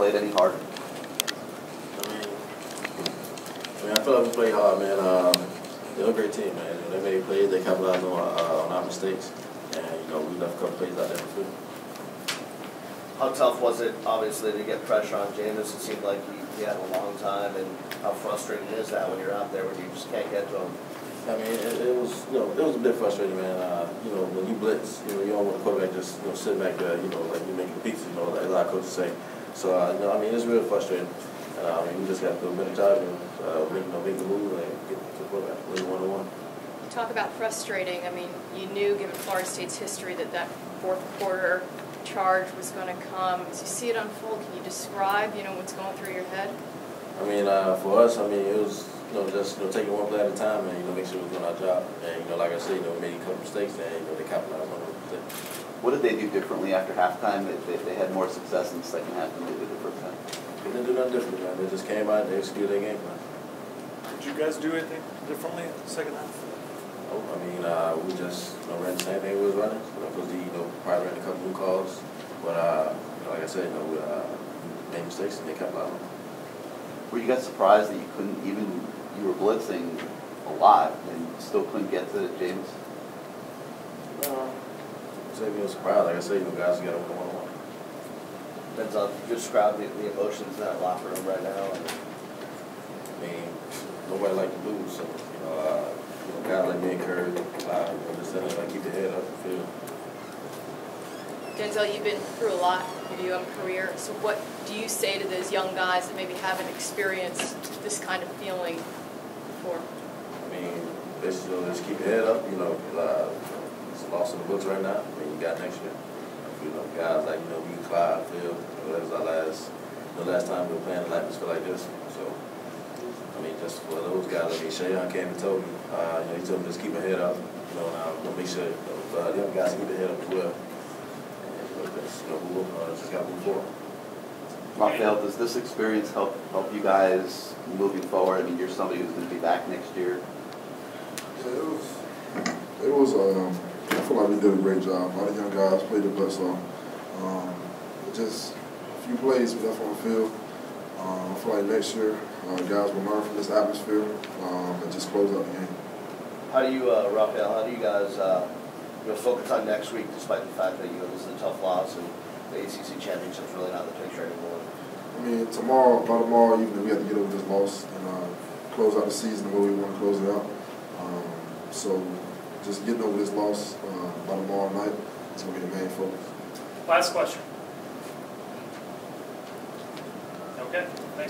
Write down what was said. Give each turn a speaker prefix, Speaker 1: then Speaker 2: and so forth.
Speaker 1: played any harder?
Speaker 2: I feel like we played hard, man. They're a great team, man. They made plays, they capitalized on our mistakes, and we left a couple plays out there in the field.
Speaker 3: How tough was it, obviously, to get pressure on Jameis? It seemed like he had a long time, and how frustrating is that when you're out there when you just can't get to him?
Speaker 2: I mean, it was a bit frustrating, man. When you blitz, you don't want the quarterback just sit back there, like you're making pizza, like a lot of coaches say. So it's real frustrating. We just got to do a better job and make the move and get to the quarterback, win one-on-one.
Speaker 4: Talk about frustrating. I mean, you knew, given Florida State's history, that fourth quarter charge was going to come. As you see it unfold, can you describe, what's going through your head?
Speaker 2: For us, it was just taking one play at a time and make sure we're doing our job. And like I said, we made a couple mistakes and they capitalized on it.
Speaker 1: What did they do differently after halftime? They had more success in the second half than they did the first half.
Speaker 2: They didn't do nothing different, man. They just came out and they executed their game plan.
Speaker 5: Did you guys do anything differently in the second half?
Speaker 2: We just ran the same thing we was running. Because probably ran a couple new calls, but like I said, we made mistakes and they kept out.
Speaker 1: Were you guys surprised that you were blitzing a lot and still couldn't get to James?
Speaker 2: No, I'd say we were surprised. Like I said, guys got to win one-on-one.
Speaker 3: Denzel, describe the emotions in that locker room right now.
Speaker 2: Nobody like to lose, so guys like me and Curry, just keep your head up and feel.
Speaker 4: Denzel, you've been through a lot in your young career. So what do you say to those young guys that maybe haven't experienced this kind of feeling before?
Speaker 2: Just keep your head up. It's a loss in the books right now. You got next year. Guys like me and Clyde, Phil. That was our last time we were playing an atmosphere like this. So just for those guys, Shayon came and told me. He told me just keep my head up. And I'll make sure the young guys keep their head up as well. Just got to move forward.
Speaker 1: Rafael, does this experience help you guys moving forward? You're somebody who's going to be back next year.
Speaker 6: Yeah, it was. I feel like we did a great job. A lot of young guys played their butts off. Just a few plays we left on the field. I feel like next year guys will learn from this atmosphere and just close out the game.
Speaker 3: How do you, Rafael? How do you guys focus on next week, despite the fact that this is a tough loss and the ACC championship's really not in the picture anymore?
Speaker 6: By tomorrow evening, we have to get over this loss and close out the season the way we want to close it out. So just getting over this loss by tomorrow night is going to be the main focus.
Speaker 5: Last question. Okay, thanks.